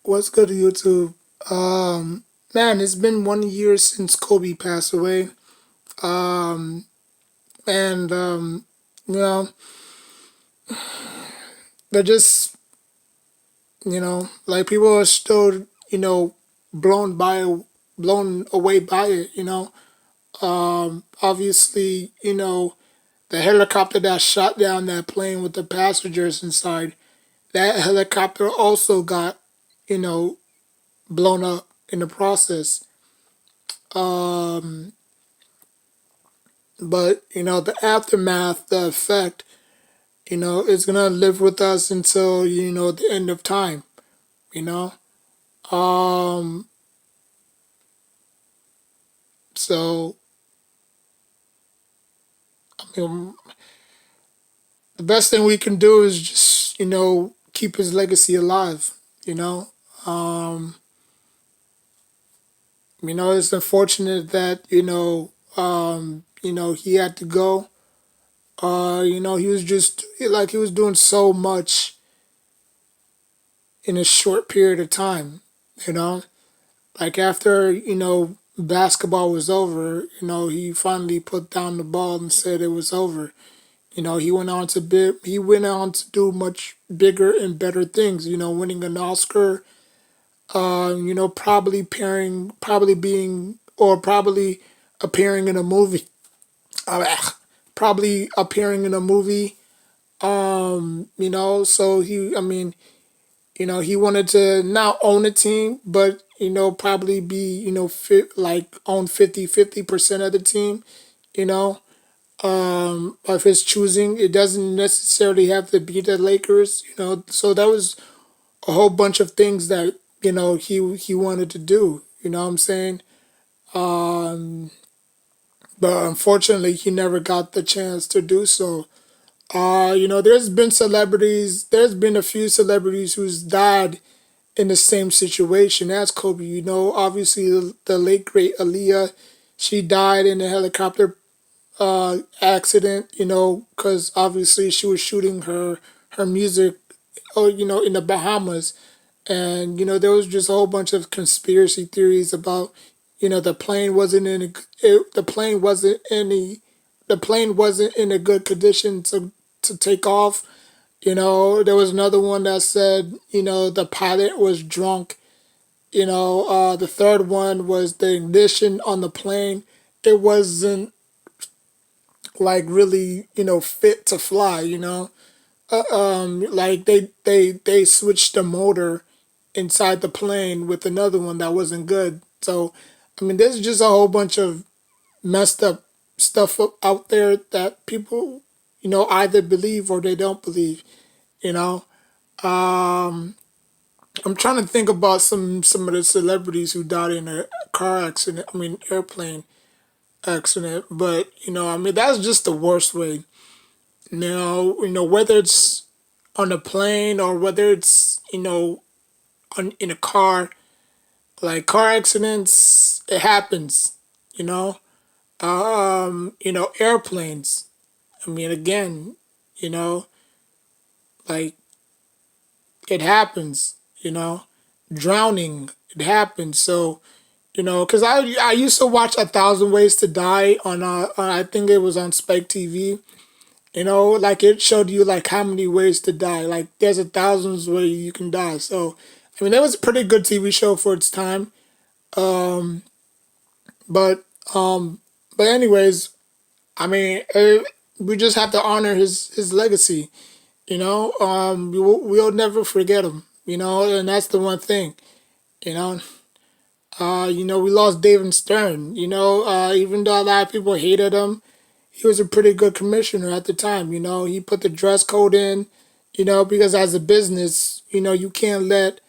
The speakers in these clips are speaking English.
What's good, YouTube? Man, it's been 1 year since Kobe passed away. Um, and you know, they're just, like people are still, blown by, blown away by it. Obviously, the helicopter that shot down that plane with the passengers inside, that helicopter also got, you know, blown up in the process. Um, But the aftermath, the effect, is gonna live with us until the end of time. You know. Um. So I mean, the best thing we can do is just keep his legacy alive. You know. Um. It's unfortunate that he had to go. He was just like he was doing so much in a short period of time. You know. Like after, basketball was over, he finally put down the ball and said it was over. He went on to do much bigger and better things, winning an Oscar, probably being or probably appearing in a movie. Probably appearing in a movie. So he wanted to not own a team, but probably be own 50% of the team, you know, of his choosing. It doesn't necessarily have to be the Lakers, So that was a whole bunch of things that he wanted to do. You know what I'm saying? Um, but unfortunately, he never got the chance to do so. There's been a few celebrities who's died in the same situation as Kobe. Obviously the late great Aaliyah, she died in a helicopter accident. Because obviously she was shooting her music, in the Bahamas, and there was just a whole bunch of conspiracy theories about, the plane wasn't in the plane wasn't in a good condition to take off. There was another one that said, the pilot was drunk. The third one was the ignition on the plane. It wasn't like really, fit to fly. Like they switched the motor inside the plane with another one that wasn't good. So, I mean, there's just a whole bunch of messed up stuff out there that people, either believe or they don't believe. You know. Um, I'm trying to think about some of the celebrities who died in a car accident. I mean, airplane accident. But I mean, that's just the worst way. Whether it's on a plane or whether it's in a car. Like car accidents, it happens. You know. Airplanes. I mean, again, you know, like it happens. Drowning, it happens. So because I used to watch A Thousand Ways to Die on I think it was on Spike TV. Like it showed you like how many ways to die. Like there's a thousands way you can die. So I mean, that was a pretty good TV show for its time. Um, but um, but anyways, I mean, we just have to honor his legacy. We'll never forget him. And that's the one thing. You know, we lost David Stern. Even though a lot of people hated him, he was a pretty good commissioner at the time. He put the dress code in. Because as a business, you can't let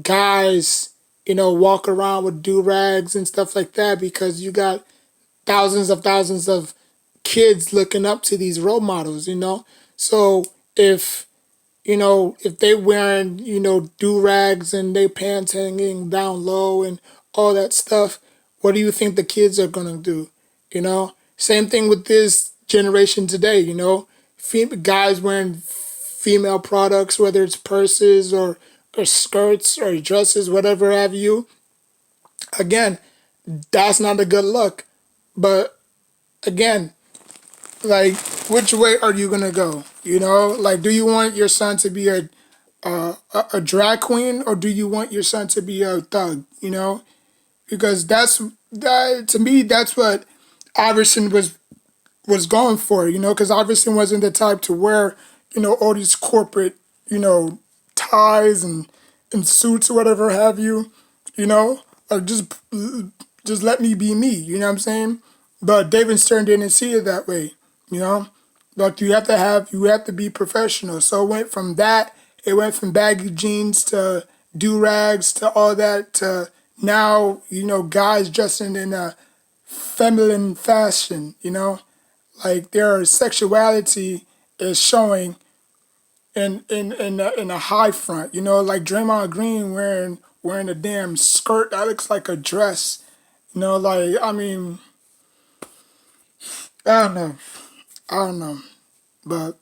guys, walk around with do rags and stuff like that because you got thousands of kids looking up to these role models. So if if they wearing, do rags and they pants hanging down low and all that stuff, what do you think the kids are gonna do? Same thing with this generation today. Guys wearing female products, whether it's purses or or skirts or dresses, whatever have you. Again, that's not a good look. But again, like, which way are you gonna go? You know, like, do you want your son to be a drag queen, or do you want your son to be a thug? You know, because that to me, that's what Iverson was going for. You know, because Iverson wasn't the type to wear, all these corporate, ties and suits or whatever have you. You know, or just let me be me. You know what I'm saying? But David Stern didn't see it that way. You know, but you have to be professional. So it went from that. It went from baggy jeans to do rags to all that to now, guys dressing in a feminine fashion. You know, like their sexuality is showing in a high front. You know, like Draymond Green wearing a damn skirt that looks like a dress. You know, like, I mean, I don't know. I don't know. But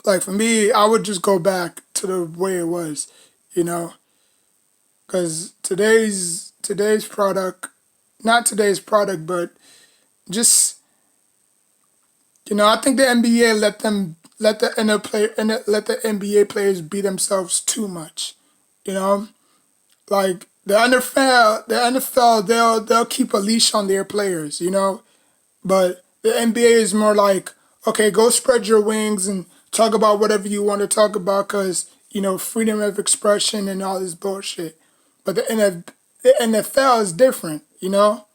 like for me, I would just go back to the way it was, you know, because today's product, not today's product, but just, I think the NBA let the let the NBA players be themselves too much, you know, like the NFL they'll keep a leash on their players, you know. But the NBA is more like, okay, go spread your wings and talk about whatever you want to talk about because, freedom of expression and all this bullshit. But the NFL is different, you know?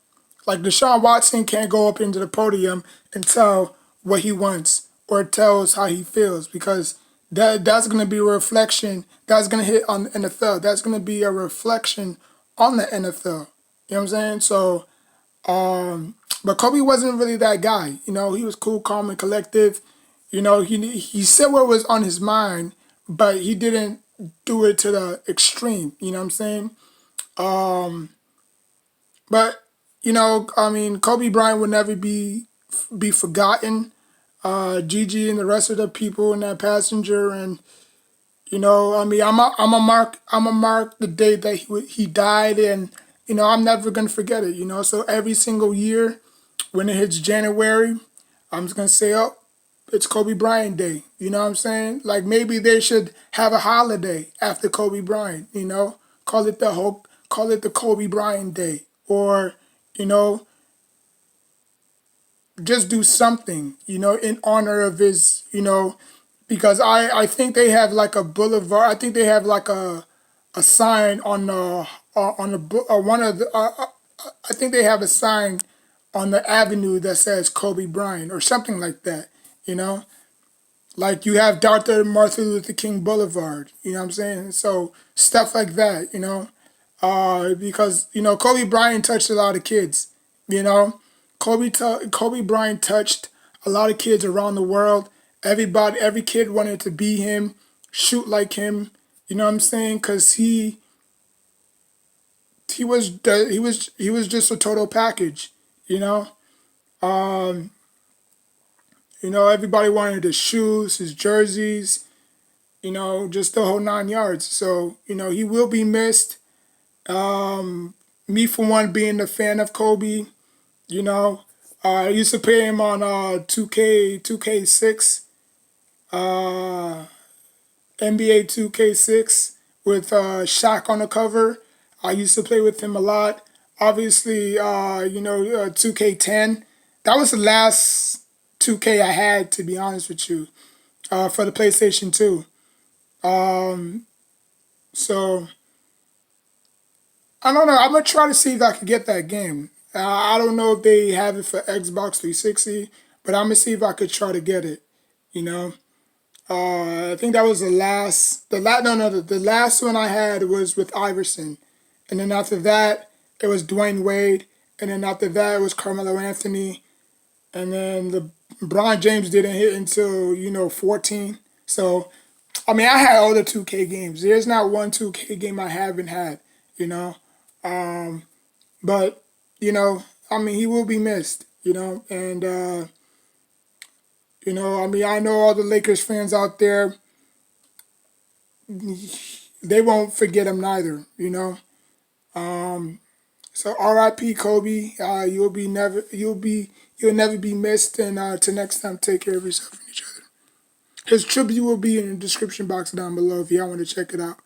Like Deshaun Watson can't go up into the podium and tell what he wants or tell us how he feels because that's going to be a reflection. That's going to hit on the NFL. That's going to be a reflection on the NFL. You know what I'm saying? So, but Kobe wasn't really that guy. You know, he was cool, calm, and collective. You know, he said what was on his mind, but he didn't do it to the extreme. You know what I'm saying? But I mean, Kobe Bryant would never be forgotten. Gigi and the rest of the people in that passenger, and I mean, I'm a mark the day that he died, and I'm never gonna forget it. So every single year when it hits January, I'm just gonna say, oh, it's Kobe Bryant Day. You know what I'm saying? Like maybe they should have a holiday after Kobe Bryant. Call it the Kobe Bryant Day, or you know, just do something. In honor of his. Because I think they have like a boulevard. I think they have like a sign on the one of the. I think they have a sign on the avenue that says Kobe Bryant or something like that. You know, like you have Dr. Martin Luther King Boulevard. You know what I'm saying? So stuff like that. Because Kobe Bryant touched a lot of kids. You know, Kobe Bryant touched a lot of kids around the world. Every kid wanted to be him, shoot like him. You know what I'm saying? Cause he was just a total package. You know, everybody wanted his shoes, his jerseys. Just the whole 9 yards. So he will be missed. Me for one, being a fan of Kobe. You know, I used to play him on 2K6, NBA 2K6 with Shaq on the cover. I used to play with him a lot. Obviously, 2K10. That was the last 2K I had, to be honest with you, for the PlayStation 2. So I don't know. I'm gonna try to see if I can get that game. I don't know if they have it for Xbox 360, but I'm gonna see if I could try to get it. You know, I think that was the last one I had was with Iverson, and then after that it was Dwayne Wade, and then after that it was Carmelo Anthony, and then the LeBron James didn't hit until 14. So I mean I had all the 2K games. There's not one 2K game I haven't had. You know. But, I mean, he will be missed, and, I mean, I know all the Lakers fans out there, they won't forget him neither. So R.I.P. Kobe. You'll never be missed. And till next time, take care of yourself and each other. His tribute will be in the description box down below if y'all want to check it out.